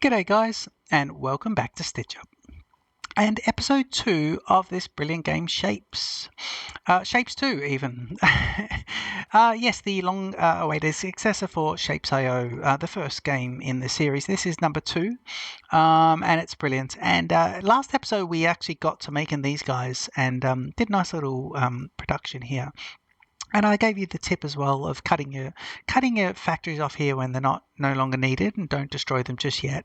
G'day guys, and welcome back to Stitch Up. And episode 2 of this brilliant game, Shapes. Shapes 2, even. Yes, the long-awaited successor for Shapes.io, the first game in the series. This is number 2, and it's brilliant. And last episode, we actually got to making these guys and did a nice little production here. And I gave you the tip as well of cutting your factories off here when they're no longer needed, and don't destroy them just yet.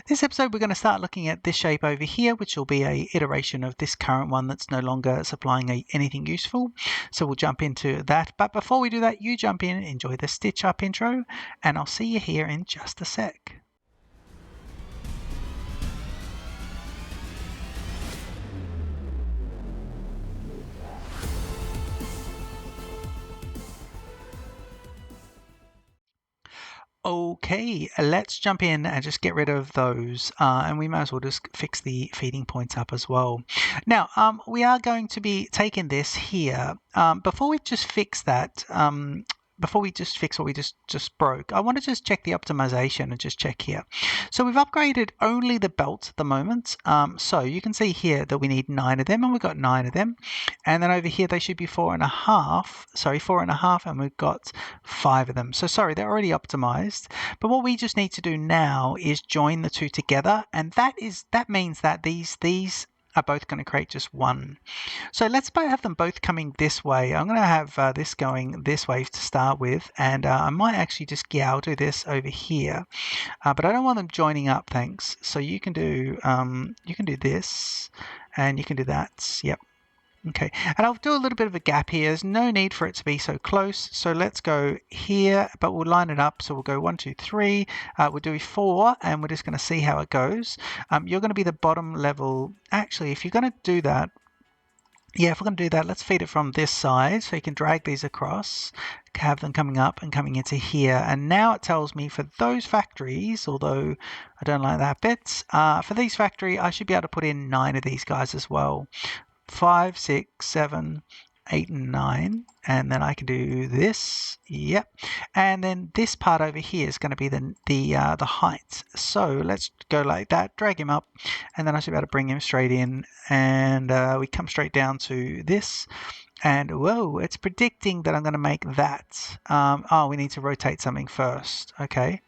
This episode we're going to start looking at this shape over here, which will be a iteration of this current one that's no longer supplying anything useful. So we'll jump into that. But before we do that, you jump in, enjoy the Stitch Up intro, and I'll see you here in just a sec. Okay, let's jump in and just get rid of those, and we might as well just fix the feeding points up as well. Now, we are going to be taking this here. Before we just fix that, before we just fix what we just broke, I want to just check the optimization and just check here. So we've upgraded only the belt at the moment. So you can see here that we need 9 of them, and we've got 9 of them. And then over here they should be 4.5. Sorry, 4.5, and we've got 5 of them. So sorry, they're already optimized. But what we just need to do now is join the two together, and that means that these are both going to create just one. So let's have them both coming this way. I'm going to have this going this way to start with, and I might actually just, yeah, I'll do this over here, but I don't want them joining up, thanks. So you can do this, and you can do that. Yep. Okay, and I'll do a little bit of a gap here. There's no need for it to be so close. So let's go here, but we'll line it up. So we'll go 1, 2, 3. We'll do 4, and we're just going to see how it goes. You're going to be the bottom level. Actually, if you're going to do that, yeah, if we're going to do that, let's feed it from this side. So you can drag these across, have them coming up and coming into here. And now it tells me for those factories, although I don't like that bit, for these factory, I should be able to put in 9 of these guys as well. 5, 6, 7, 8, and 9, and then I can do this. Yep, and then this part over here is going to be the height. So let's go like that, drag him up, and then I should be able to bring him straight in, and we come straight down to this. And whoa, it's predicting that I'm going to make that. Oh, we need to rotate something first. Okay.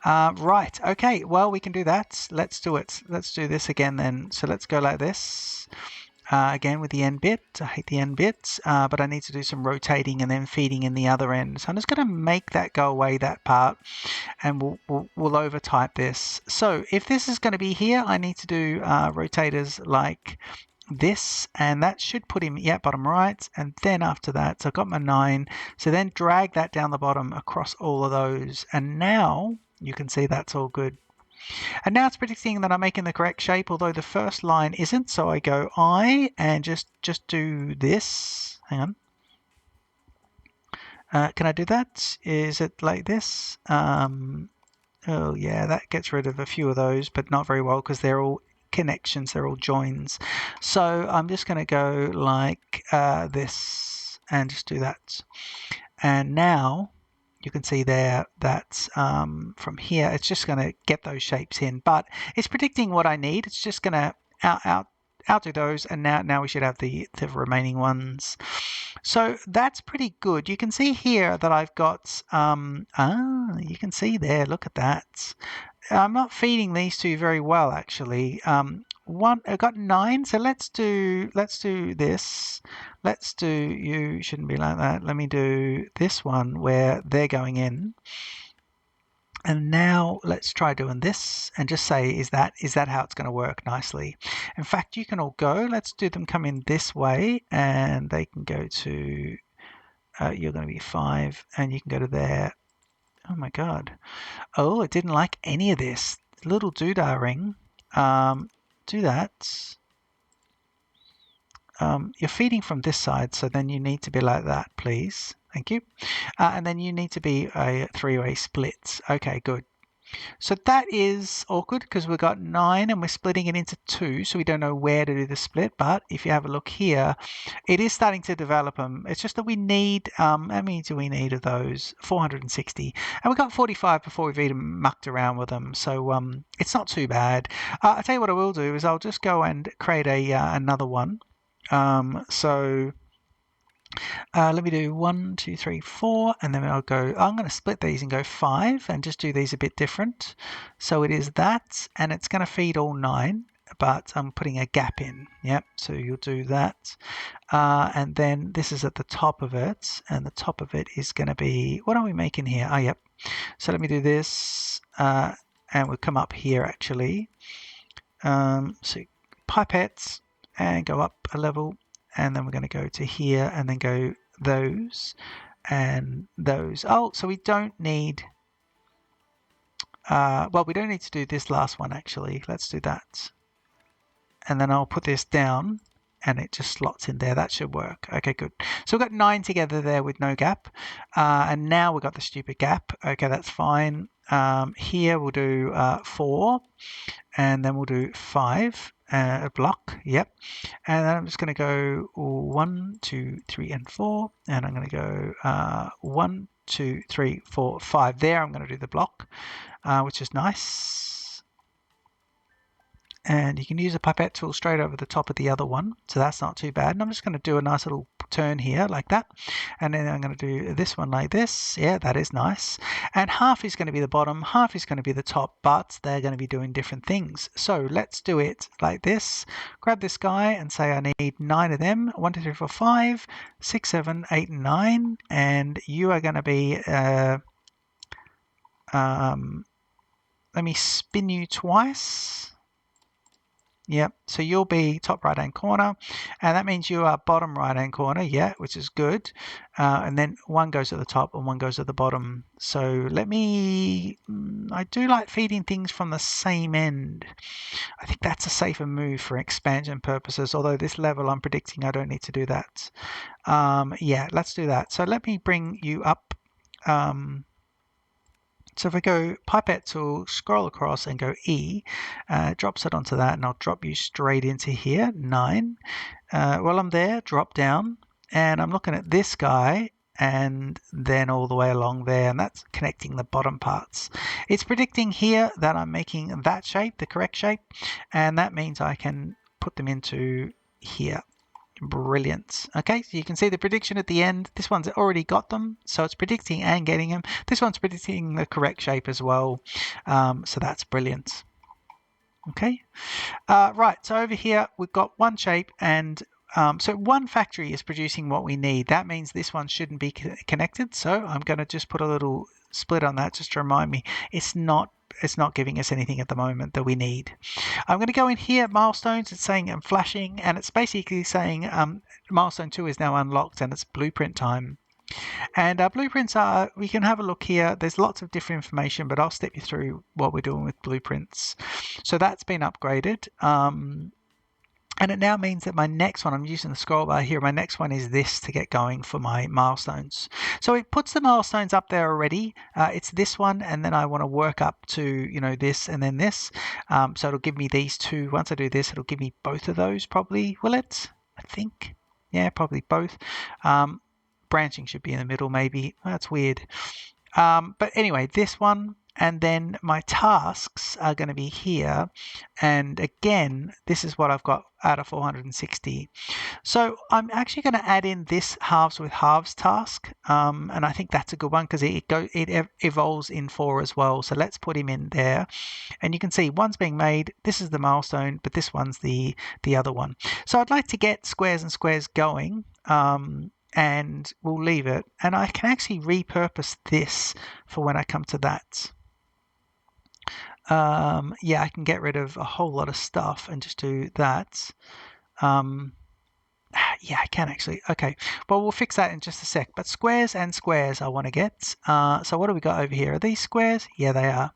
Right. Okay. Well, we can do that. Let's do it. Let's do this again then. So let's go like this. Again with the end bit. I hate the end bit, but I need to do some rotating and then feeding in the other end. So I'm just going to make that go away, that part, and we'll overtype this. So if this is going to be here, I need to do rotators like this, and that should put him, yeah, bottom right. And then after that, so I've got my 9. So then drag that down the bottom across all of those, and now you can see that's all good. And now it's predicting that I'm making the correct shape, although the first line isn't. So I go I and just do this. Hang on. Can I do that? Is it like this? Oh yeah, that gets rid of a few of those, but not very well because they're all connections, they're all joins. So I'm just going to go like this and just do that. And now you can see there that from here, it's just going to get those shapes in, but it's predicting what I need. It's just going to outdo those, and now we should have the remaining ones. So that's pretty good. You can see here that I've got, you can see there, look at that. I'm not feeding these two very well, actually. I've got 9, so let's do this. Let's do, you shouldn't be like that. Let me do this one where they're going in. And now let's try doing this and just say, is that how it's going to work nicely? In fact, you can all go. Let's do them come in this way, and they can go to, you're going to be 5, and you can go to there. Oh my God. Oh, it didn't like any of this. Little doodah ring. Do that. You're feeding from this side, so then you need to be like that, please. Thank you. And then you need to be a 3-way split. Okay, good. So that is awkward because we've got 9 and we're splitting it into 2, so we don't know where to do the split. But if you have a look here, it is starting to develop them. It's just that we need, how many do we need of those? 460. And we got 45 before we've even mucked around with them. So it's not too bad. I'll tell you what I will do is I'll just go and create another one. Let me do 1, 2, 3, 4, and then I'll go, I'm going to split these and go 5 and just do these a bit different. So it is that, and it's going to feed all 9, but I'm putting a gap in. Yep, so you'll do that. And then this is at the top of it, and the top of it is going to be, what are we making here? Oh, yep. So let me do this, and we'll come up here actually. So pipettes, and go up a level. And then we're going to go to here and then go those and those. Oh, so we don't need, well, we don't need to do this last one actually. Let's do that. And then I'll put this down and it just slots in there. That should work. Okay, good. So we've got 9 together there with no gap. And now we've got the stupid gap. Okay, that's fine. Here we'll do 4 and then we'll do 5. A block, yep. And then I'm just going to go 1, 2, 3, and 4. And I'm going to go 1, 2, 3, 4, 5. There, I'm going to do the block, which is nice. And you can use a pipette tool straight over the top of the other one, so that's not too bad. And I'm just going to do a nice little turn here like that, and then I'm going to do this one like this. Yeah, that is nice. And half is going to be the bottom, half is going to be the top, but they're going to be doing different things. So let's do it like this. Grab this guy and say I need 9 of them. 1, 2, 3, 4, 5, 6, 7, 8, and 9, and you are going to be let me spin you twice. Yep, so you'll be top right hand corner, and that means you are bottom right hand corner, yeah, which is good. And then one goes at the top and one goes at the bottom. So let me, I do like feeding things from the same end. I think that's a safer move for expansion purposes, although this level I'm predicting I don't need to do that. Yeah, let's do that. So let me bring you up. So if I go pipette tool, scroll across and go E, drops it onto that, and I'll drop you straight into here, 9. While I'm there, drop down, and I'm looking at this guy, and then all the way along there, and that's connecting the bottom parts. It's predicting here that I'm making that shape, the correct shape, and that means I can put them into here. Brilliant. Okay, so you can see the prediction at the end. This one's already got them, so it's predicting and getting them. This one's predicting the correct shape as well, so that's brilliant. Okay, right, so over here we've got one shape, and so one factory is producing what we need. That means this one shouldn't be connected, so I'm going to just put a little split on that just to remind me it's not giving us anything at the moment that we need. I'm going to go in here, milestones. It's saying I'm flashing, and it's basically saying milestone 2 is now unlocked, and it's blueprint time. And our blueprints are, we can have a look here. There's lots of different information, but I'll step you through what we're doing with blueprints. So that's been upgraded. And it now means that my next one, I'm using the scroll bar here, my next one is this to get going for my milestones. So it puts the milestones up there already. It's this one, and then I want to work up to, you know, this and then this. So it'll give me these two. Once I do this, it'll give me both of those probably, will it? I think. Yeah, probably both. Branching should be in the middle maybe. That's weird. But anyway, this one, and then my tasks are going to be here, and again this is what I've got out of 460. So I'm actually going to add in this halves with halves task, and I think that's a good one because it evolves in 4 as well. So let's put him in there, and you can see one's being made. This is the milestone, but this one's the other one. So I'd like to get squares and squares going, and we'll leave it, and I can actually repurpose this for when I come to that. Yeah, I can get rid of a whole lot of stuff and just do that. Yeah, I can actually. Okay, well, we'll fix that in just a sec. But squares and squares I want to get. So what do we got over here? Are these squares? Yeah, they are.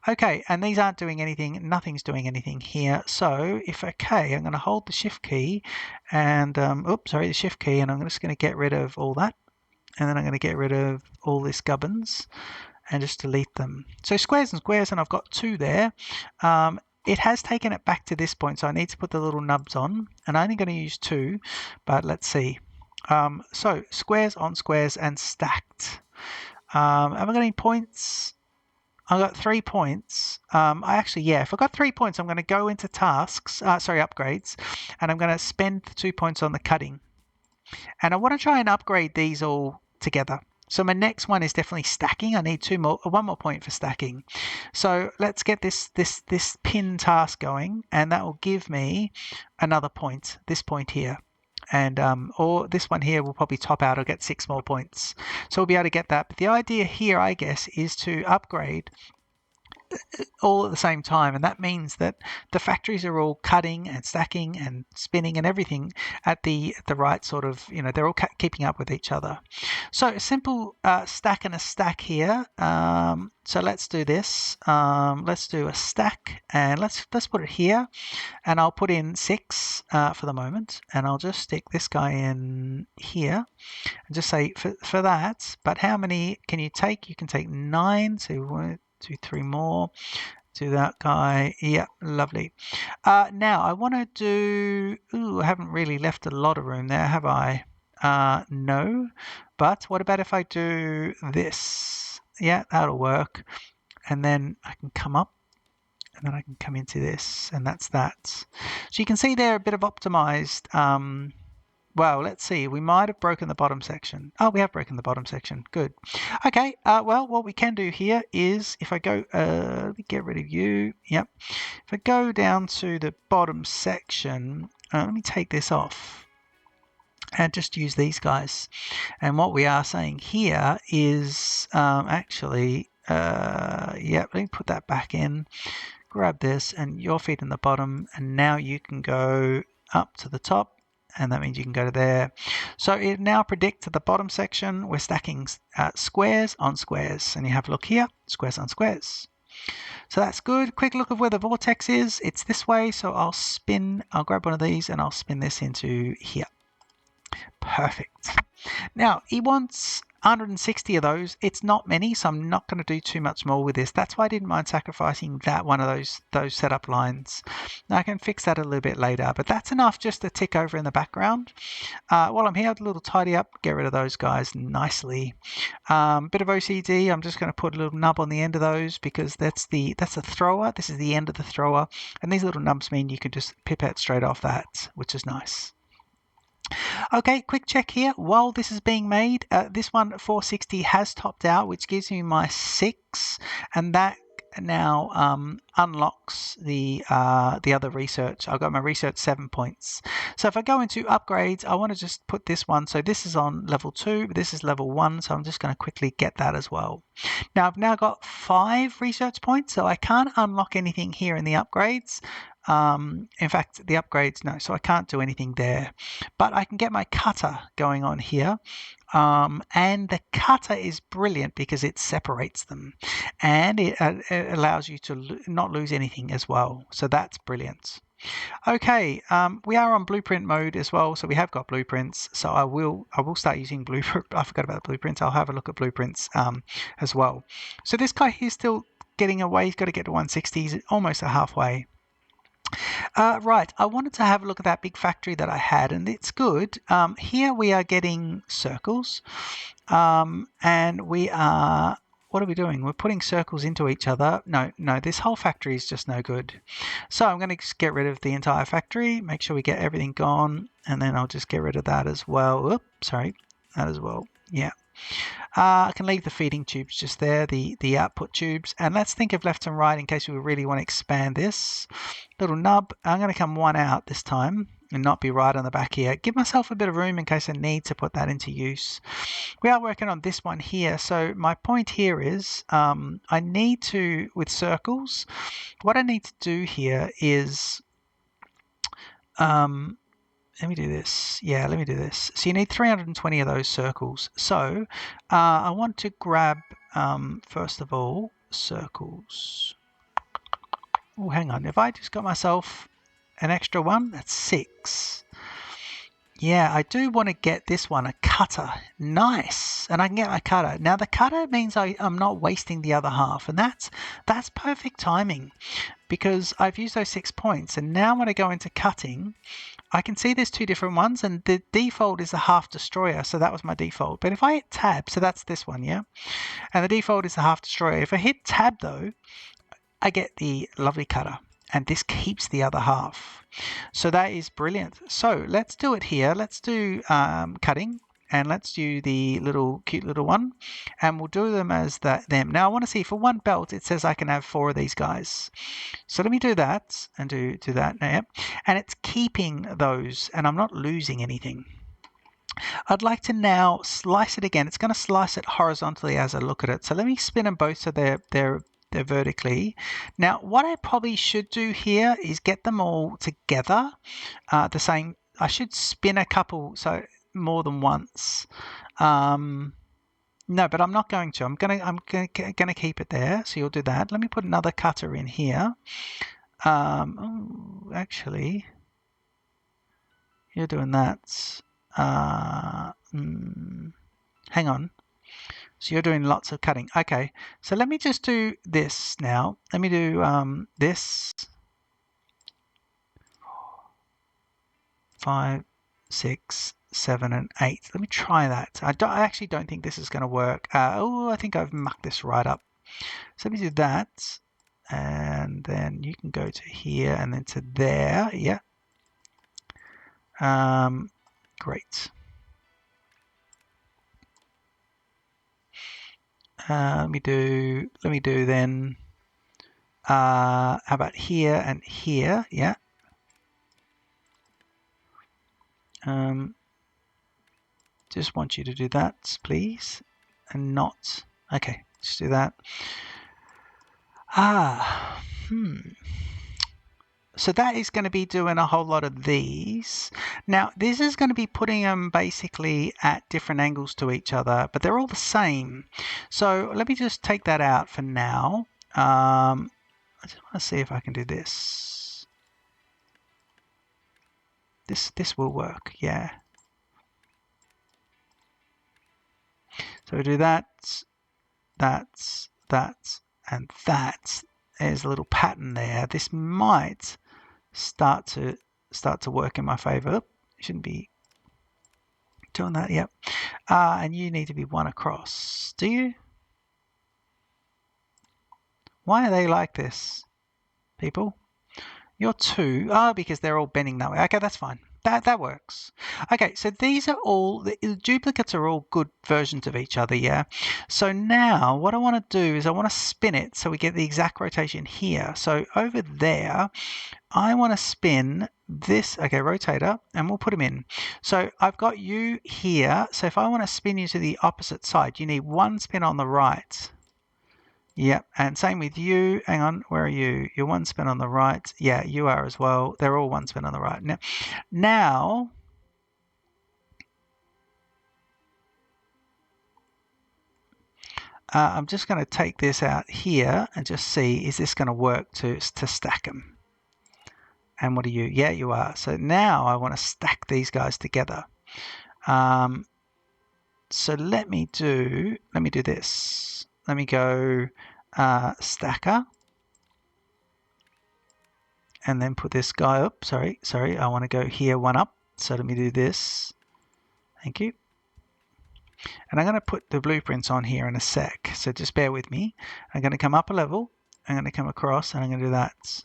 Okay, and these aren't doing anything. Nothing's doing anything here. So if okay, I'm going to hold the shift key and, the shift key, and I'm just going to get rid of all that. And then I'm going to get rid of all this gubbins. and just delete them. So squares and squares, and I've got 2 there. It has taken it back to this point, so I need to put the little nubs on, and I'm only going to use 2, but let's see. So squares on squares and stacked. Have I got any points? I've got 3 points. If I've got 3 points, I'm going to go into upgrades, and I'm going to spend the 2 points on the cutting. And I want to try and upgrade these all together. So my next one is definitely stacking. I need 1 more point for stacking. So let's get this pin task going, and that will give me another point, this point here. And or this one here will probably top out. I'll get 6 more points. So we'll be able to get that. But the idea here, I guess, is to upgrade all at the same time, and that means that the factories are all cutting and stacking and spinning and everything at the right sort of, they're all keeping up with each other. So a simple stack and a stack here. So let's do this. Let's do a stack, and let's put it here, and I'll put in 6 for the moment, and I'll just stick this guy in here and just say for that. But how many can you take? You can take 9. So 2, 3 more to that guy. Yeah, lovely. Now I want to do, I haven't really left a lot of room there, have I? No, but what about if I do this? Yeah, that'll work. And then I can come up, and then I can come into this, and that's that. So you can see there a bit of optimized. Well, let's see. We might have broken the bottom section. Oh, we have broken the bottom section. Good. Okay. Well, what we can do here is if I go, let me get rid of you. Yep. If I go down to the bottom section, let me take this off and just use these guys. And what we are saying here is actually, let me put that back in. Grab this, and your feet in the bottom, and now you can go up to the top. And that means you can go to there. So it now predicts at the bottom section, we're stacking squares on squares. And you have a look here, squares on squares. So that's good. Quick look of where the vortex is. It's this way. So I'll grab one of these and I'll spin this into here. Perfect. Now he wants 160 of those. It's not many, so I'm not going to do too much more with this. That's why I didn't mind sacrificing that one of those setup lines. Now I can fix that a little bit later, but that's enough just to tick over in the background. While I'm here, I'll do a little tidy up, get rid of those guys nicely. Bit of OCD. I'm just going to put a little nub on the end of those because that's a thrower. This is the end of the thrower, and these little nubs mean you can just pipette straight off that, which is nice. Okay, quick check here. While this is being made, this one 460 has topped out, which gives me my 6, and that now unlocks the other research. I've got my research 7 points. So if I go into upgrades, I want to just put this one. So this is on level 2, but this is level 1. So I'm just going to quickly get that as well. Now I've now got 5 research points, so I can't unlock anything here in the upgrades. In fact, the upgrades, no, so I can't do anything there. But I can get my cutter going on here. And the cutter is brilliant because it separates them. And it allows you to not lose anything as well. So that's brilliant. Okay, we are on blueprint mode as well, so we have got blueprints. So I will start using blueprint. I forgot about the blueprints. I'll have a look at blueprints as well. So this guy here's still getting away. He's got to get to 160. He's almost halfway. Right, I wanted to have a look at that big factory that I had, and it's good. Here we are getting circles, and we are, what are we doing? We're putting circles into each other. No, this whole factory is just no good. So I'm going to just get rid of the entire factory, make sure we get everything gone, and then I'll just get rid of that as well. Oops, sorry, that as well. Yeah. I can leave the feeding tubes just there, the output tubes. And let's think of left and right in case we really want to expand this. Little nub. I'm going to come one out this time and not be right on the back here. Give myself a bit of room in case I need to put that into use. We are working on this one here. So my point here is I need to, with circles, what I need to do here is... let me do this. Yeah, let me do this. So you need 320 of those circles. So I want to grab, first of all, circles. Oh, hang on. If I just got myself an extra one, that's 6. Yeah, I do want to get this one, a cutter. Nice. And I can get my cutter. Now the cutter means I'm not wasting the other half, and that's perfect timing because I've used those 6 points, and now when I go into cutting, I can see there's two different ones, and the default is a half destroyer, so that was my default. But if I hit tab, so that's this one, yeah? And the default is a half destroyer. If I hit tab though, I get the lovely cutter, and this keeps the other half. So that is brilliant. So let's do it here. Let's do cutting, and let's do the cute little one, and we'll do them as them. Now I want to see for one belt it says I can have 4 of these guys. So let me do that and do that now, and it's keeping those, and I'm not losing anything. I'd like to now slice it again. It's going to slice it horizontally as I look at it. So let me spin them both so they're vertically. Now, what I probably should do here is get them all together. The same. I should spin a couple, so more than once. No, but I'm not going to. I'm gonna keep it there. So you'll do that. Let me put another cutter in here. Oh, actually, you're doing that. Hang on. So you're doing lots of cutting. Okay, so let me just do this now. Let me do this. 5, 6, 7, and 8. Let me try that. I actually don't think this is going to work. Oh, I think I've mucked this right up. So let me do that. And then you can go to here and then to there. Yeah. Great. Let me do then. How about here and here? Yeah. Just want you to do that, please, and not. Okay, just do that. So that is going to be doing a whole lot of these. Now, this is going to be putting them basically at different angles to each other, but they're all the same. So let me just take that out for now. I just want to see if I can do this. This will work, yeah. So we do that, and that. There's a little pattern there. This might start to work in my favor. Shouldn't be doing that. Yep. And you need to be one across. Do you? Why are they like this, people? You're 2. Because they're all bending that way. Okay, that's fine. That works. Okay, so these are all, the duplicates are all good versions of each other, yeah? So now what I want to do is I want to spin it so we get the exact rotation here. So over there, I want to spin this, okay, rotator, and we'll put them in. So I've got you here. So if I want to spin you to the opposite side, you need one spin on the right. Yep, and same with you. Hang on, where are you? You're one spin on the right. Yeah, you are as well. They're all one spin on the right. Now I'm just going to take this out here and just see, is this going to work to stack them? And what are you? Yeah, you are. So now I want to stack these guys together. So let me do this. Let me go stacker. And then put this guy up. Sorry, I want to go here one up. So let me do this. Thank you. And I'm going to put the blueprints on here in a sec. So just bear with me. I'm going to come up a level. I'm going to come across and I'm going to do that.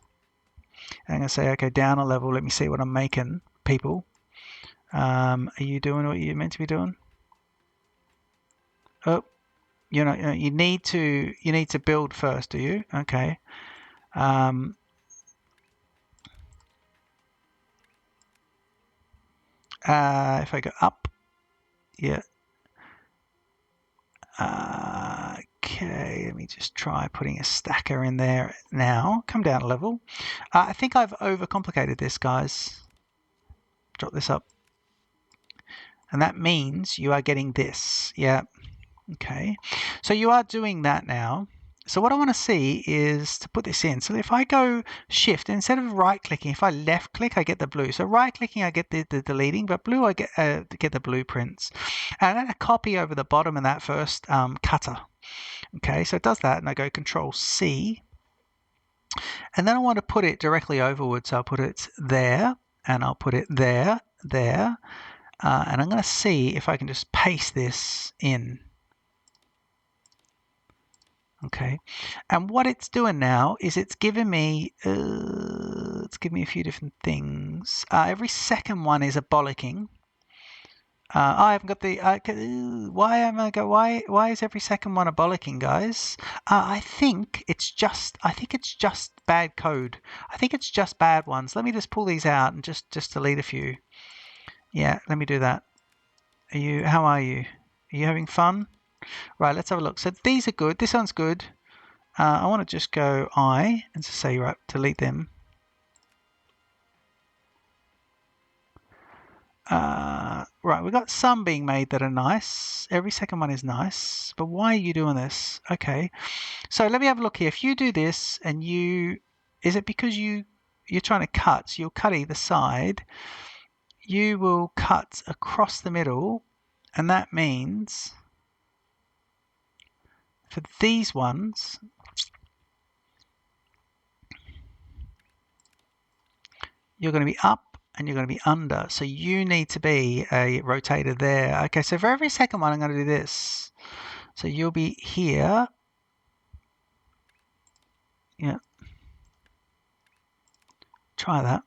And I'm going to say, okay, down a level. Let me see what I'm making, people. Are you doing what you're meant to be doing? Oh, you need to build first, do you? Okay. If I go up, yeah. Okay, let me just try putting a stacker in there now. Come down a level. I think I've overcomplicated this, guys. Drop this up. And that means you are getting this. Yeah. Okay. So you are doing that now. So what I want to see is to put this in. So if I go shift, instead of right clicking, if I left click, I get the blue. So right clicking, I get the deleting, but blue, I get the blueprints. And then I copy over the bottom in that first cutter. Okay, so it does that, and I go Control C. And then I want to put it directly overward. So I'll put it there, and I'll put it there, there. And I'm going to see if I can just paste this in. Okay, and what it's doing now is it's giving me a few different things. Every second one is a bollocking. I haven't got the. Why am I go? Why is every second one a bollocking, guys? I think it's just. Bad code. I think it's just bad ones. Let me just pull these out and just delete a few. Yeah, let me do that. How are you? Are you having fun? Right, let's have a look. So these are good. This one's good. I want to just go I and just say, right, delete them. Right, we've got some being made that are nice. Every second one is nice. But why are you doing this? Okay. So let me have a look here. If you do this and is it because you're trying to cut? So you'll cut either side. You will cut across the middle. And that means for these ones, you're going to be up and you're going to be under. So you need to be a rotator there. Okay, so for every second one, I'm going to do this. So you'll be here. Yeah. Try that.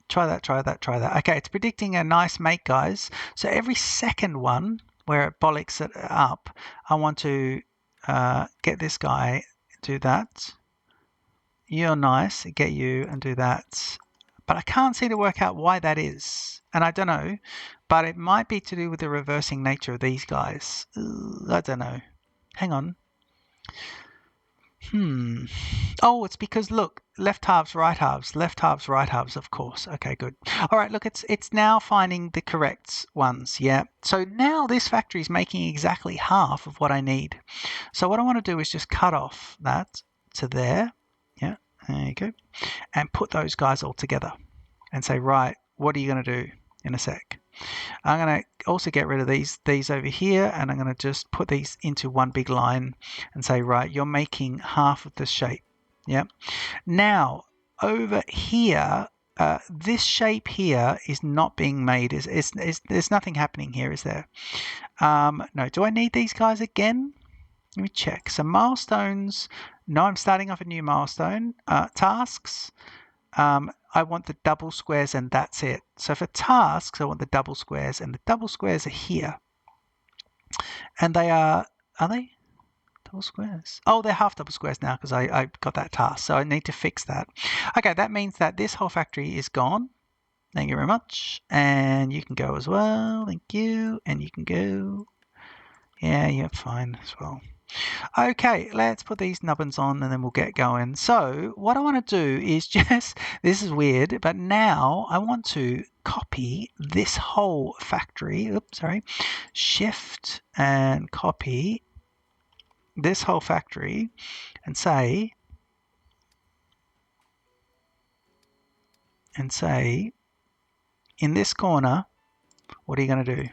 Try that, try that, try that. Okay, it's predicting a nice make, guys. So every second one where it bollocks it up, I want to get this guy, do that. You're nice, get you and do that. But I can't seem to work out why that is. And I don't know, but it might be to do with the reversing nature of these guys. I don't know. Hang on. Oh, it's because look, left halves, right halves, left halves, right halves, of course. Okay, good. All right, look, it's now finding the correct ones. Yeah. So now this factory is making exactly half of what I need. So what I want to do is just cut off that to there. Yeah, there you go. And put those guys all together and say, right, what are you going to do in a sec? I'm going to also get rid of these over here, and I'm going to just put these into one big line and say, right, you're making half of this shape. Yeah. Now, over here, this shape here is not being made. There's nothing happening here, is there? No. Do I need these guys again? Let me check. So milestones. No, I'm starting off a new milestone. Tasks. I want the double squares and that's it. So for tasks, I want the double squares, and the double squares are here. And they are they? Double squares. Oh, they're half double squares now because I got that task. So I need to fix that. Okay, that means that this whole factory is gone. Thank you very much. And you can go as well. Thank you. And you can go. Yeah, you're fine as well. Okay, let's put these nubbins on and then we'll get going. So what I want to do is just, this is weird, but now I want to copy this whole factory. Oops, sorry. Shift and copy this whole factory and say, in this corner, what are you going to do?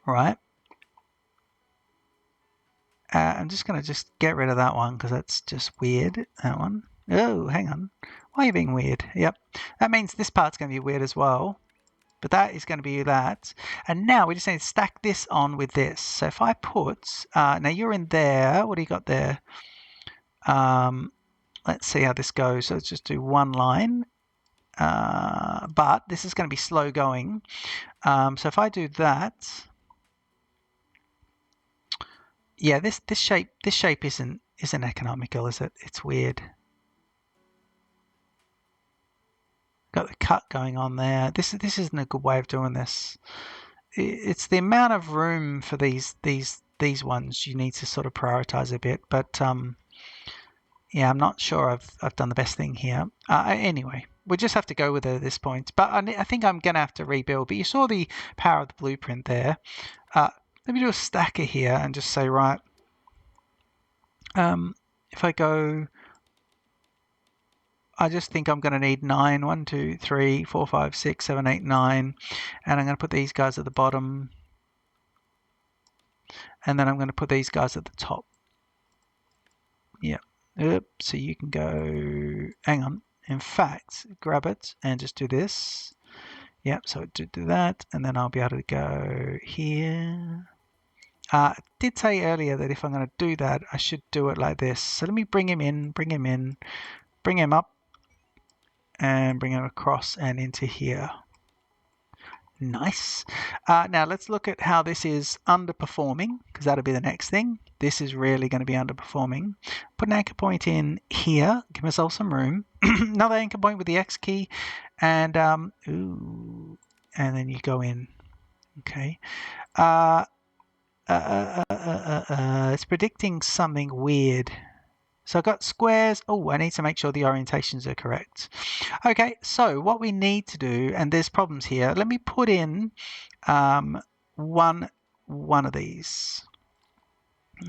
All right. I'm just going to just get rid of that one because that's just weird, that one. Oh, hang on. Why are you being weird? Yep. That means this part's going to be weird as well. But that is going to be that. And now we just need to stack this on with this. So if I put, now you're in there. What do you got there? Let's see how this goes. So let's just do one line. But this is going to be slow going. So if I do that, yeah, this shape isn't economical, is it? It's weird. Got the cut going on there. This isn't a good way of doing this. It's the amount of room for these ones you need to sort of prioritize a bit. But yeah, I'm not sure I've done the best thing here. Anyway, we just have to go with it at this point. But I think I'm gonna have to rebuild. But you saw the power of the blueprint there. Let me do a stacker here and just say, right, If I go, I just think I'm going to need 9. 1, 2, 3, 4, 5, 6, 7, 8, 9. And I'm going to put these guys at the bottom. And then I'm going to put these guys at the top. Yeah. So you can go, hang on. In fact, grab it and just do this. Yep, so do that. And then I'll be able to go here. I did say earlier that if I'm going to do that, I should do it like this. So let me bring him in, bring him up, and bring him across and into here. Nice. Now let's look at how this is underperforming, because that'll be the next thing. This is really going to be underperforming. Put an anchor point in here, give myself some room. Another anchor point with the X key, and and then you go in. Okay. It's predicting something weird. So I've got squares. Oh, I need to make sure the orientations are correct. Okay, so what we need to do, and there's problems here. Let me put in one of these.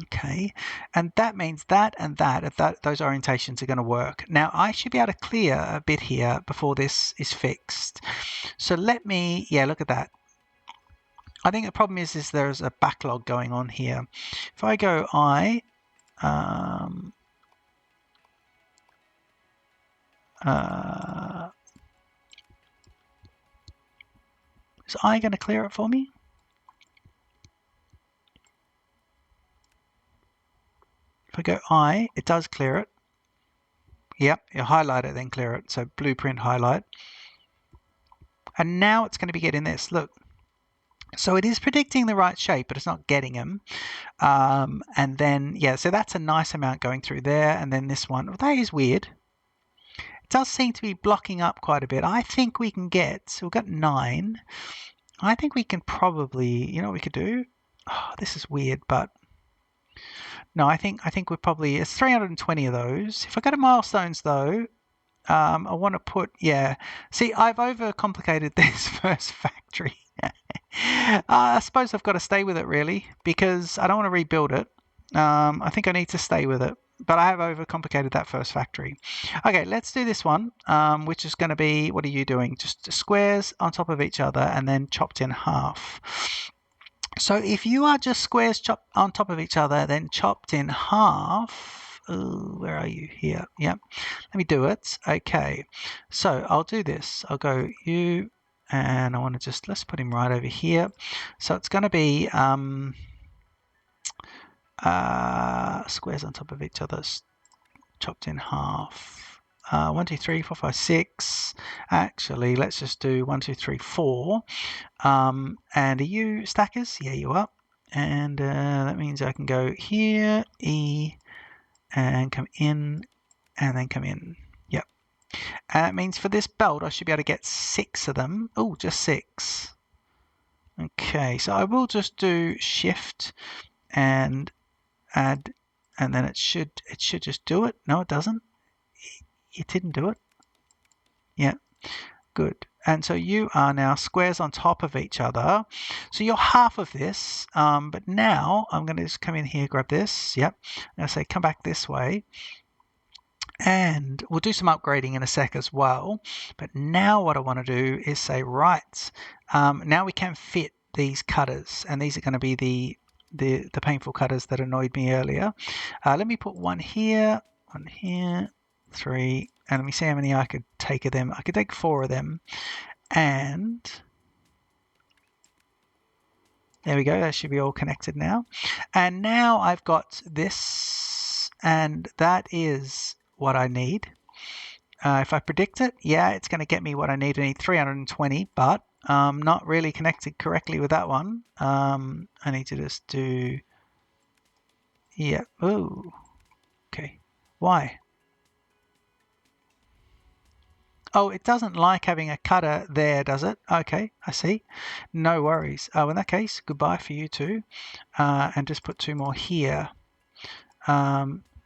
Okay, and that means that and that those orientations are going to work. Now I should be able to clear a bit here before this is fixed. So let me, yeah, look at that. I think the problem is there's a backlog going on here. If I go is I going to clear it for me? If I go I, it does clear it. Yep, you highlight it, then clear it. So blueprint highlight. And now it's going to be getting this. Look. So it is predicting the right shape, but it's not getting them. And then, yeah, so that's a nice amount going through there. And then this one, well, that is weird. It does seem to be blocking up quite a bit. I think we can get, we've got 9. I think we can probably, you know what we could do? Oh, this is weird, but no, I think we're probably, it's 320 of those. If I go to milestones though, I want to put, yeah. See, I've overcomplicated this first factory. I suppose I've got to stay with it really, because I don't want to rebuild it. I think I need to stay with it, but I have overcomplicated that first factory. Okay, let's do this one, which is going to be, what are you doing? Just squares on top of each other and then chopped in half. So if you are just squares chopped on top of each other, then chopped in half. Ooh, where are you? Here. Yep. Let me do it. Okay. So I'll do this. I'll go you, and I want to just, let's put him right over here. So it's going to be squares on top of each other, chopped in half. 1, 2, 3, 4, 5, 6. Actually, let's just do 1, 2, 3, 4. And are you stackers? Yeah, you are. And that means I can go here, E, and come in, and then come in. Yep. And that means for this belt, I should be able to get 6 of them. Oh, just 6. Okay, so I will just do shift and add, and then it should just do it. No, it doesn't. It didn't do it. Yeah, good. And so you are now squares on top of each other. So you're half of this, but now I'm going to just come in here, grab this. Yep. I'm going to say come back this way. And we'll do some upgrading in a sec as well. But now what I want to do is say, right, now we can fit these cutters. And these are going to be the painful cutters that annoyed me earlier. Let me put one here, 3, and let me see how many I could take of them. I could take 4 of them, and there we go. That should be all connected now. And now I've got this, and that is what I need. If I predict it, yeah, it's going to get me what I need. I need 320, but not really connected correctly with that one. I need to just do, yeah, oh, okay. Why? Oh, it doesn't like having a cutter there, does it? Okay, I see. No worries. Oh, in that case, goodbye for you too. And just put 2 more here,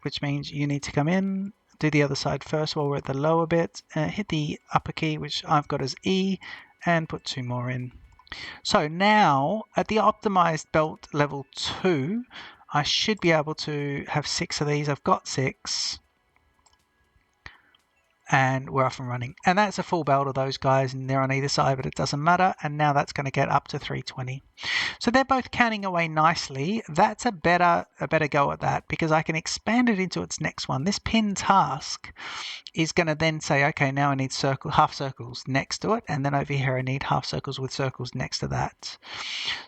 which means you need to come in, do the other side first while we're at the lower bit, hit the upper key, which I've got as E, and put 2 more in. So now at the optimized belt level 2, I should be able to have 6 of these. I've got 6. And we're off and running. And that's a full belt of those guys, and they're on either side, but it doesn't matter. And now that's going to get up to 320. So they're both counting away nicely. That's a better go at that, because I can expand it into its next one. This pin task is going to then say, okay, now I need half circles next to it, and then over here I need half circles with circles next to that.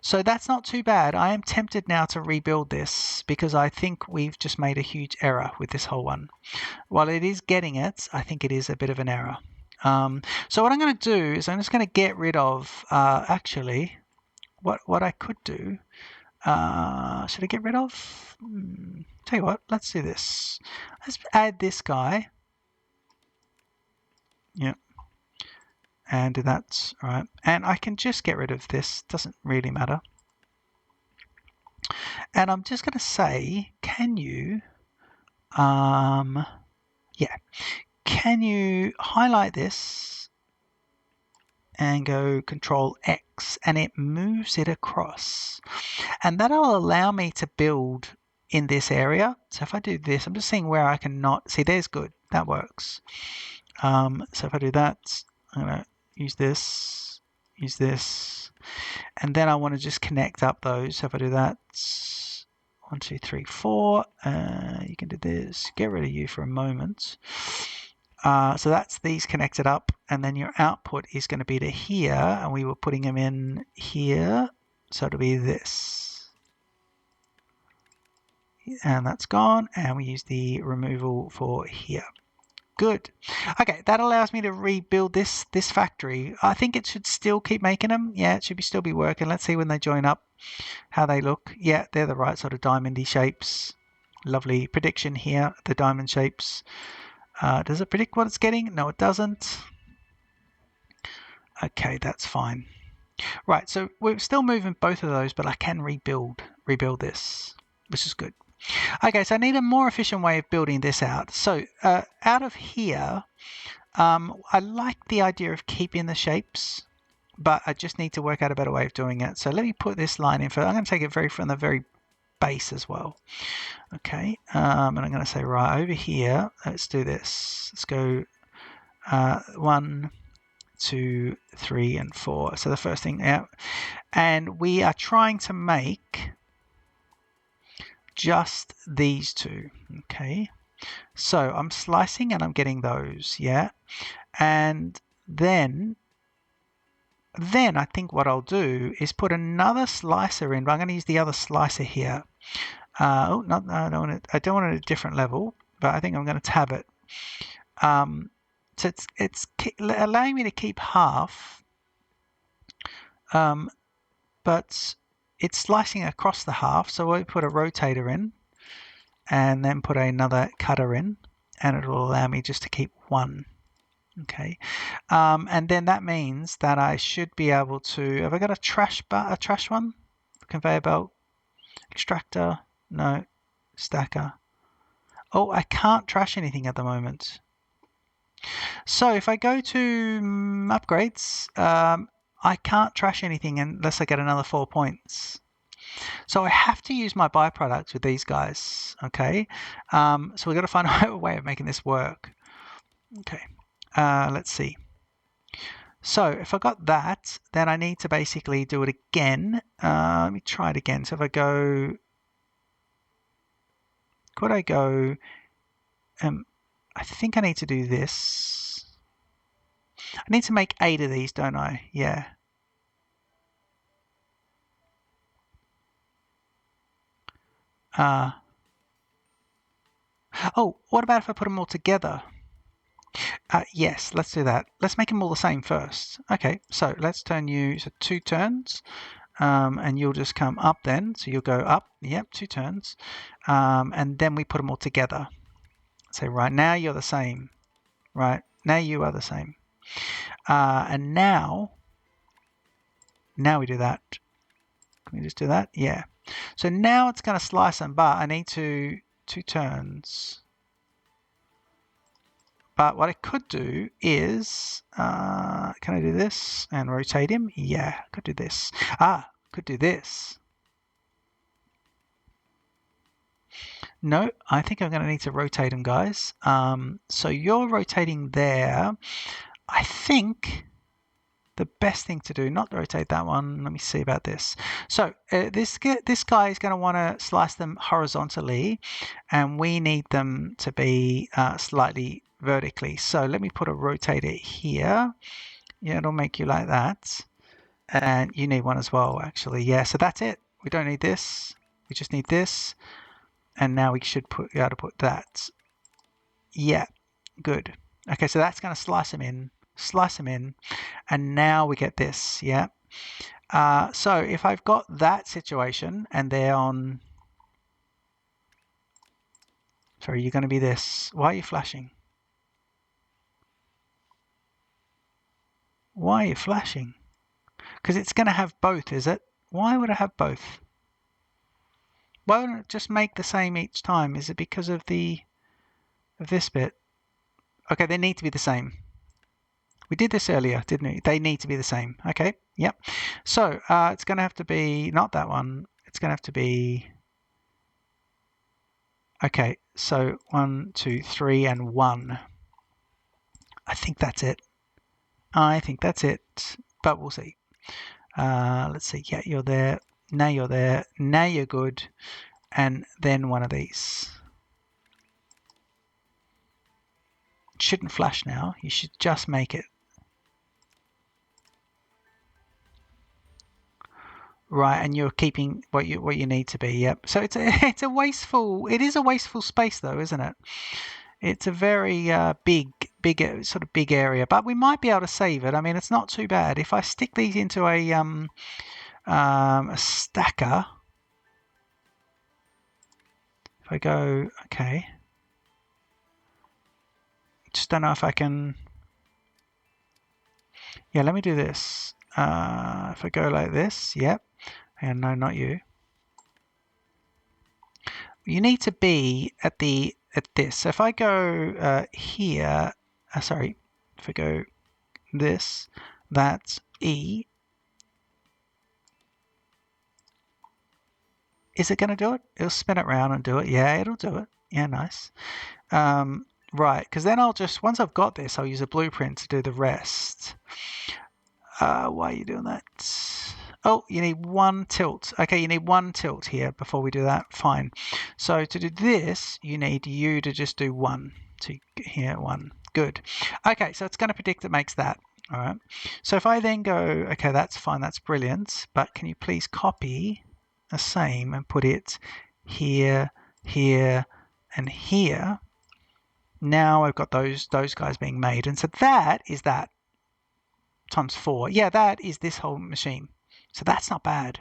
So that's not too bad. I am tempted now to rebuild this, because I think we've just made a huge error with this whole one. While it is getting it, I think it is a bit of an error. So what I'm going to do is I'm just going to get rid of, actually, what I could do, should I get rid of? Tell you what, let's do this. Let's add this guy. Yep. And do that, right? And I can just get rid of this, doesn't really matter. And I'm just going to say, can you, can you highlight this and go Control X, and it moves it across. And that'll allow me to build in this area. So if I do this, I'm just seeing where I cannot see. There's good, that works. So if I do that, I'm going to use this, and then I want to just connect up those. So if I do that, 1, 2, 3, 4, you can do this. Get rid of you for a moment. So that's these connected up, and then your output is going to be to here, and we were putting them in here, so it'll be this. And that's gone, and we use the removal for here. Good. Okay, that allows me to rebuild this factory. I think it should still keep making them. Yeah, it should still be working. Let's see when they join up how they look. Yeah, they're the right sort of diamondy shapes. Lovely prediction here, the diamond shapes. Does it predict what it's getting? No, it doesn't. Okay, that's fine. Right, so we're still moving both of those, but I can rebuild this, which is good. Okay, so I need a more efficient way of building this out. So out of here, I like the idea of keeping the shapes, but I just need to work out a better way of doing it. So let me put this line in first. I'm going to take it from the very base as well. Okay, and I'm going to say, right, over here, let's do this. Let's go 1, 2, 3, and 4. So the first thing out. And we are trying to make just these two. Okay, so I'm slicing and I'm getting those, yeah. And then I think what I'll do is put another slicer in, but I'm going to use the other slicer here. I don't want it at a different level, but I think I'm going to tab it. So it's allowing me to keep half, but it's slicing across the half. So we'll put a rotator in, and then put another cutter in, and it will allow me just to keep one. Okay, and then that means that I should be able to. Have I got a trash one? Conveyor belt, extractor. No, stacker. Oh, I can't trash anything at the moment. So if I go to upgrades, I can't trash anything unless I get another 4 points. So I have to use my byproducts with these guys. Okay, so we've got to find a way of making this work. Okay, let's see. So if I got that, then I need to basically do it again. Let me try it again. So if I go, could I go, I think I need to do this. I need to make 8 of these, don't I? Yeah. Oh, what about if I put them all together? Yes, let's do that. Let's make them all the same first. Okay, so let's turn you, so 2 turns. And you'll just come up then. So you'll go up, yep, 2 turns. And then we put them all together. So right now you're the same. Right, now you are the same. And now we do that. Can we just do that? Yeah. So now it's going to slice them, but I need 2 turns. But what I could do is, can I do this and rotate him? Yeah, I could do this. Could do this. No, I think I'm going to need to rotate them, guys. So you're rotating there. I think the best thing to do, not rotate that one. Let me see about this. So this guy is going to want to slice them horizontally, and we need them to be slightly vertically. So let me put a rotator here. Yeah, it'll make you like that. And you need one as well, actually. Yeah, so that's it. We don't need this. We just need this. And now we should be able to put that. Yeah, good. Okay, so that's going to slice them in, and now we get this. Yeah. So if I've got that situation and they're on, sorry, you're going to be this. Why are you flashing? Why are you flashing? Because it's going to have both, is it? Why would it have both? Why wouldn't it just make the same each time? Is it because of this bit? Okay, they need to be the same. We did this earlier, didn't we? They need to be the same. Okay, yep. So it's going to have to be, not that one. It's going to have to be, okay, so 1, 2, 3, and 1. I think that's it. I think that's it, but we'll see. Let's see. Yeah, you're there. Now you're there. Now you're good. And then one of these. It shouldn't flash now. You should just make it. Right, and you're keeping what you need to be. Yep. So it is a wasteful space though, isn't it? It's a very big area, but we might be able to save it. I mean, it's not too bad. If I stick these into a stacker, if I go, okay, just don't know if I can. Yeah, let me do this. If I go like this, yep. And no, not you. You need to be at this. So if I go here, sorry, if I go this, that's E. Is it going to do it? It'll spin it around and do it. Yeah, it'll do it. Yeah, nice. Right, because then I'll just, once I've got this, I'll use a blueprint to do the rest. Why are you doing that? Oh, you need one tilt. Okay, you need one tilt here before we do that. Fine. So to do this, you need you to just do one. To here, one. Good. Okay, so it's going to predict it makes that. All right. So if I then go, okay, that's fine. That's brilliant. But can you please copy the same and put it here, here, and here? Now I've got those guys being made. And so that is that times 4. Yeah, that is this whole machine. So that's not bad.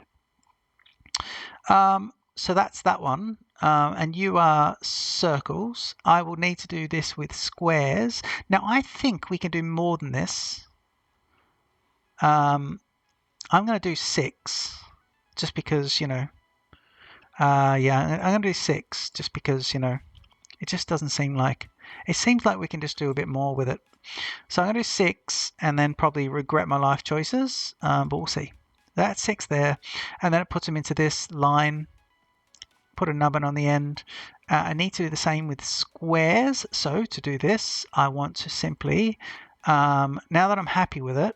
So that's that one. And you are circles. I will need to do this with squares. Now, I think we can do more than this. I'm going to do 6 just because, you know. Yeah, I'm going to do 6 just because, you know, it just doesn't seem like. It seems like we can just do a bit more with it. So I'm going to do 6 and then probably regret my life choices, but we'll see. That's 6 there, and then it puts them into this line. Put a nubbin on the end. I need to do the same with squares. So to do this, I want to simply, now that I'm happy with it,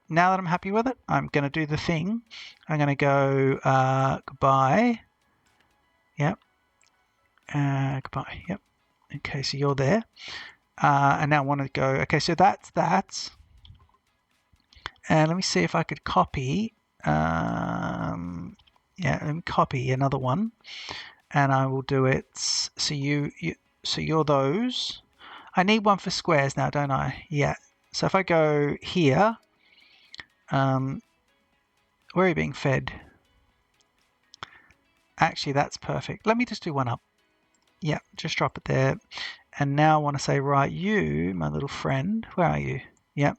now that I'm happy with it, I'm going to do the thing. I'm going to go goodbye. Yep. Goodbye. Yep. Okay, so you're there. And now I want to go, okay, so that's that. And let me see if I could copy. Yeah, let me copy another one, and I will do it. So you're those. I need one for squares now, don't I? Yeah. So if I go here, where are you being fed? Actually, that's perfect. Let me just do one up. Yeah, just drop it there. And now I want to say, right, you, my little friend, where are you? Yep.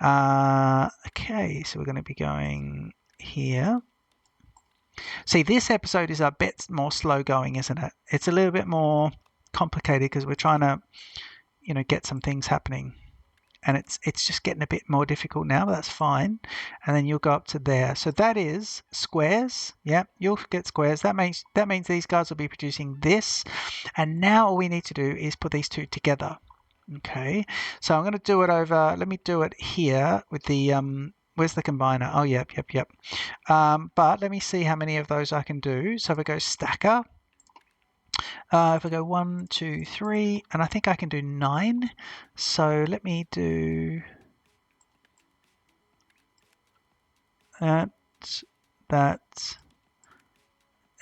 Okay, so we're going to be going here. See, this episode is a bit more slow going, isn't it? It's a little bit more complicated because we're trying to, you know, get some things happening. and it's just getting a bit more difficult now, but that's fine. And then you'll go up to there. So that is squares. Yep, you'll get squares. That means these guys will be producing this. And now all we need to do is put these two together. Okay, so I'm going to do it over. Let me do it here with the where's the combiner? Oh, yep. But let me see how many of those I can do. So if I go stacker, if I go 1, 2, 3, and I think I can do 9. So let me do that,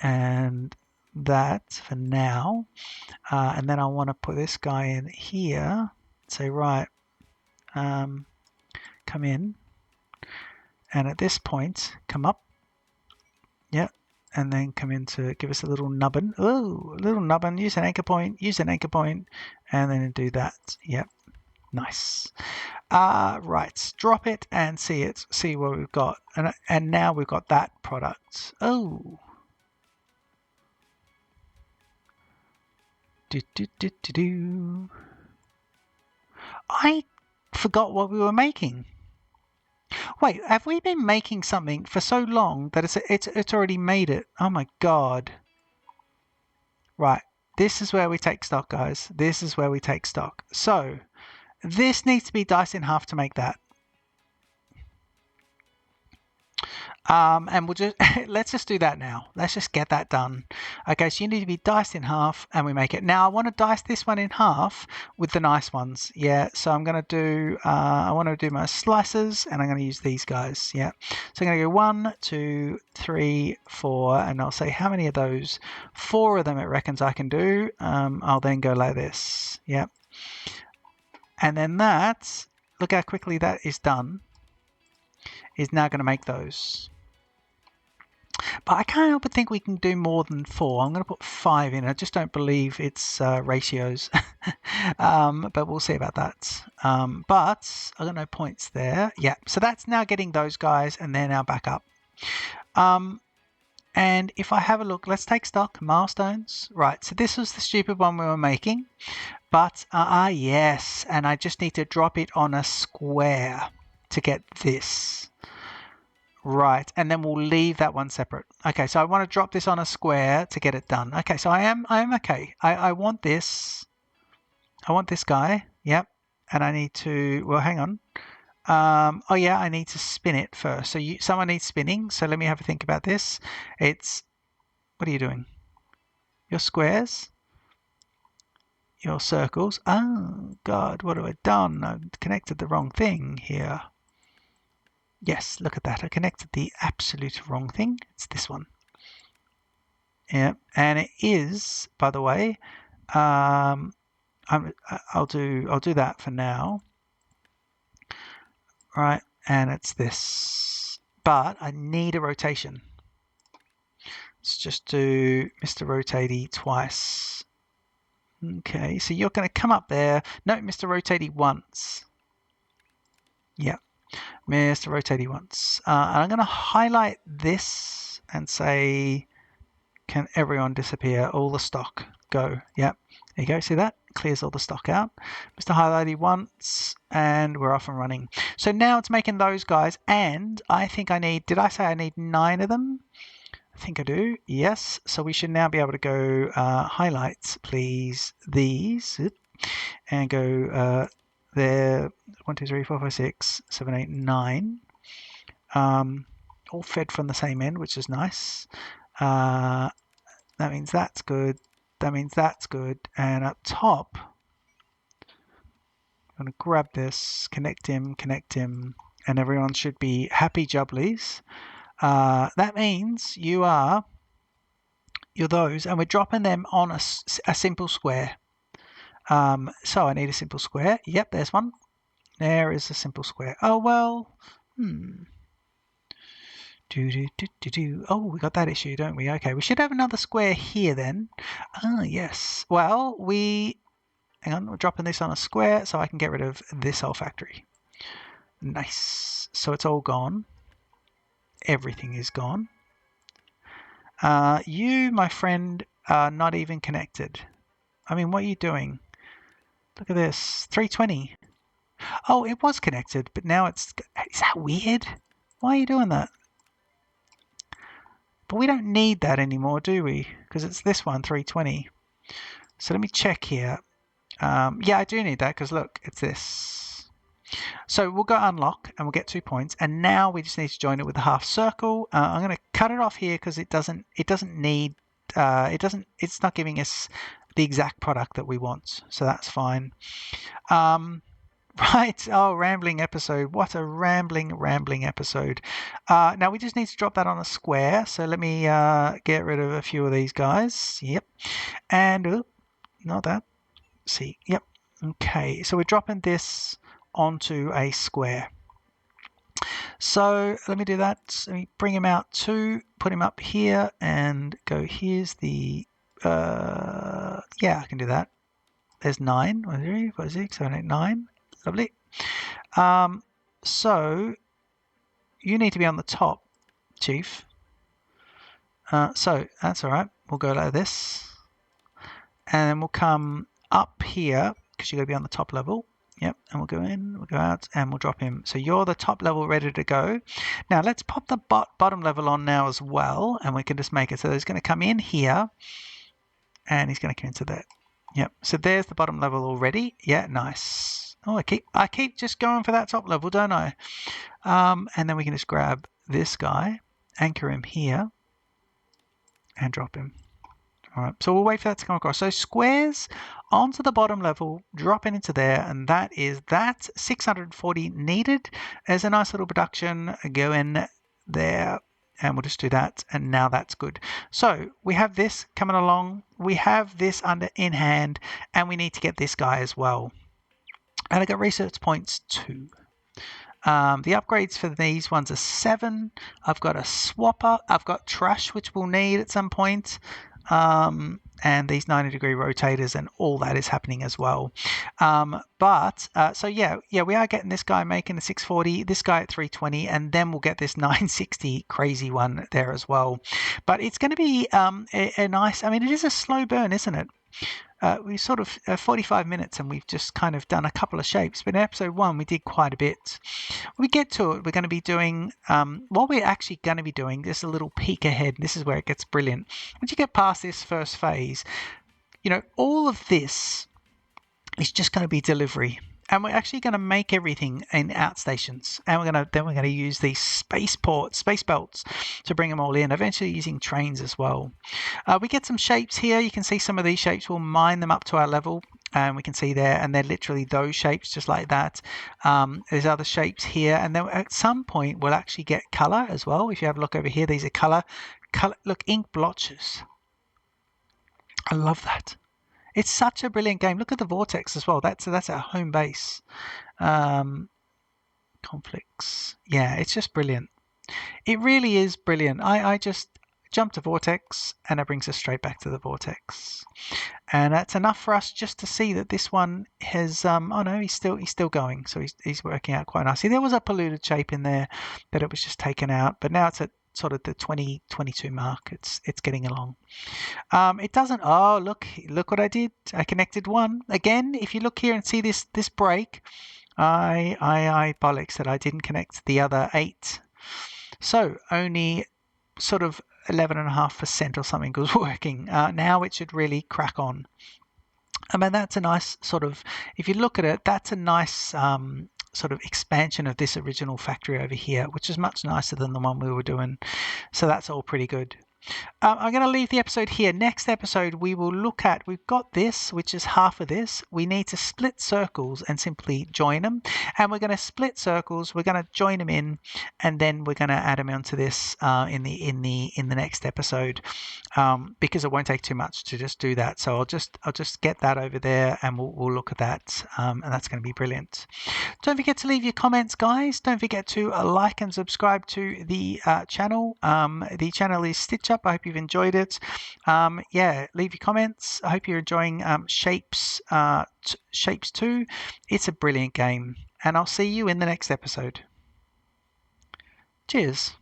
and that for now. And then I want to put this guy in here. Say, right, come in. And at this point, come up. Yep. And then come in to give us a little nubbin. Oh, a little nubbin. Use an anchor point. And then do that. Yep. Nice. Right. Drop it and see it. See what we've got. And now we've got that product. Oh. I forgot what we were making. Wait, have we been making something for so long that it's already made it? Oh my god. Right, this is where we take stock, guys. This is where we take stock. So, this needs to be diced in half to make that. And we'll just let's just do that now. Let's just get that done. Okay, so you need to be diced in half, and we make it. Now I want to dice this one in half with the nice ones. Yeah, so I'm going to do. I want to do my slices, and I'm going to use these guys. Yeah, so I'm going to go 1, 2, 3, 4, and I'll say how many of those. 4 of them it reckons I can do. I'll then go like this. Yeah, and then that. Look how quickly that is done. Is now going to make those. But I can't help but think we can do more than 4. I'm going to put 5 in. I just don't believe it's ratios. But we'll see about that. But I got no points there. Yeah, so that's now getting those guys, and they're now back up. And if I have a look, let's take stock, milestones. Right, so this was the stupid one we were making. But, yes, and I just need to drop it on a square to get this. Right, and then we'll leave that one separate. Okay, so I want to drop this on a square to get it done. Okay, so I am okay. I want this. I want this guy. Yep. And I need to, well, hang on. Oh yeah, I need to spin it first. So someone needs spinning. So let me have a think about this. What are you doing? Your squares? Your circles? Oh God, what have I done? I've connected the wrong thing here. Yes, look at that. I connected the absolute wrong thing. It's this one. Yeah, and it is, by the way, I'll do that for now. Right, and it's this. But I need a rotation. Let's just do Mr. Rotatey twice. Okay, so you're going to come up there. No, Mr. Rotatey once. Yep. Mr. Rotatey once. And I'm going to highlight this and say, can everyone disappear? All the stock. Go. Yep. There you go. See that? Clears all the stock out. Mr. Highlighty once, and we're off and running. So now it's making those guys, and I think I need, did I say I need 9 of them? I think I do. Yes. So we should now be able to go highlights, please, these, and go there, 1, 2, 3, 4, 5, 6, 7, 8, 9. All fed from the same end, which is nice. That means that's good. That means that's good. And up top, I'm going to grab this, connect him, and everyone should be happy jubblies. That means you're those, and we're dropping them on a simple square. So I need a simple square. Yep, there's one. There is a simple square. Oh, well, Oh, we got that issue, don't we? Okay, we should have another square here then. Ah, yes. Well, hang on, we're dropping this on a square so I can get rid of this whole factory. Nice. So it's all gone. Everything is gone. You, my friend, are not even connected. I mean, what are you doing? Look at this. 320. Oh, it was connected, but now it's... Is that weird? Why are you doing that? But we don't need that anymore, do we? Because it's this one, 320. So let me check here. Yeah, I do need that because look, it's this. So we'll go unlock and we'll get 2 points. And now we just need to join it with a half circle. I'm going to cut it off here because it doesn't need, it's not giving us the exact product that we want. So that's fine. Right. Oh, rambling episode. What a rambling episode. Now we just need to drop that on a square. So let me get rid of a few of these guys. Yep. And, not that. See. Yep. Okay. So we're dropping this onto a square. So let me do that. Let me bring him out to put him up here and go. Here's the, yeah, I can do that. There's 9. 1, 2, 3, 4, 6, 7, 8, 9. Lovely. So you need to be on the top, Chief. So that's all right. We'll go like this. And we'll come up here because you've got to be on the top level. Yep. And we'll go in, we'll go out, and we'll drop him. So you're the top level ready to go. Now let's pop the bottom level on now as well. And we can just make it. So he's going to come in here. And he's going to come into that. Yep. So there's the bottom level already. Yeah, nice. Oh, I keep just going for that top level, don't I? And then we can just grab this guy, anchor him here, and drop him. All right, so we'll wait for that to come across. So squares onto the bottom level, dropping into there, and that is that 640 needed. There's a nice little production going there. And we'll just do that, and now that's good. So we have this coming along. We have this in hand, and we need to get this guy as well. And I got research points 2. The upgrades for these ones are 7. I've got a swapper. I've got trash, which we'll need at some point. And these 90-degree rotators and all that is happening as well. So yeah, we are getting this guy making a 640, this guy at 320, and then we'll get this 960 crazy one there as well. But it's going to be a nice, I mean, it is a slow burn, isn't it? We sort of 45 minutes and we've just kind of done a couple of shapes, but in episode 1 we did quite a bit. When we get to it, we're going to be doing what we're actually going to be doing. Just a little peek ahead. This is where it gets brilliant. Once you get past this first phase, you know, all of this is just going to be delivery. And we're actually going to make everything in outstations, and we're going to use these space belts to bring them all in. Eventually, using trains as well. We get some shapes here. You can see some of these shapes. We'll mine them up to our level, and we can see there, and they're literally those shapes, just like that. There's other shapes here, and then at some point we'll actually get color as well. If you have a look over here, these are color. Look, ink blotches. I love that. It's such a brilliant game. Look at the vortex as well. That's our home base. Conflicts. Yeah, it's just brilliant. It really is brilliant. I just jump to vortex and it brings us straight back to the vortex. And that's enough for us just to see that this one has oh no, he's still going. So he's working out quite nicely. There was a polluted shape in there that it was just taken out, but now it's at sort of the 2022 mark. It's getting along. It doesn't. Oh, look what I did. I connected one again. If you look here and see this break, I bollocks that I didn't connect the other 8. So only sort of 11.5% or something was working. Now it should really crack on. I mean, that's a nice sort of, if you look at it, that's a nice sort of expansion of this original factory over here, which is much nicer than the one we were doing. So that's all pretty good. I'm going to leave the episode here. Next episode, we will look at, we've got this, which is half of this. We need to split circles and simply join them. And we're going to split circles. We're going to join them in, and then we're going to add them onto this in the next episode, because it won't take too much to just do that. So I'll just get that over there, and we'll look at that, and that's going to be brilliant. Don't forget to leave your comments, guys. Don't forget to like and subscribe to the channel. The channel is Stitch Up. I hope you've enjoyed it. Yeah, leave your comments. I hope you're enjoying Shapes 2. It's a brilliant game, and I'll see you in the next episode. Cheers.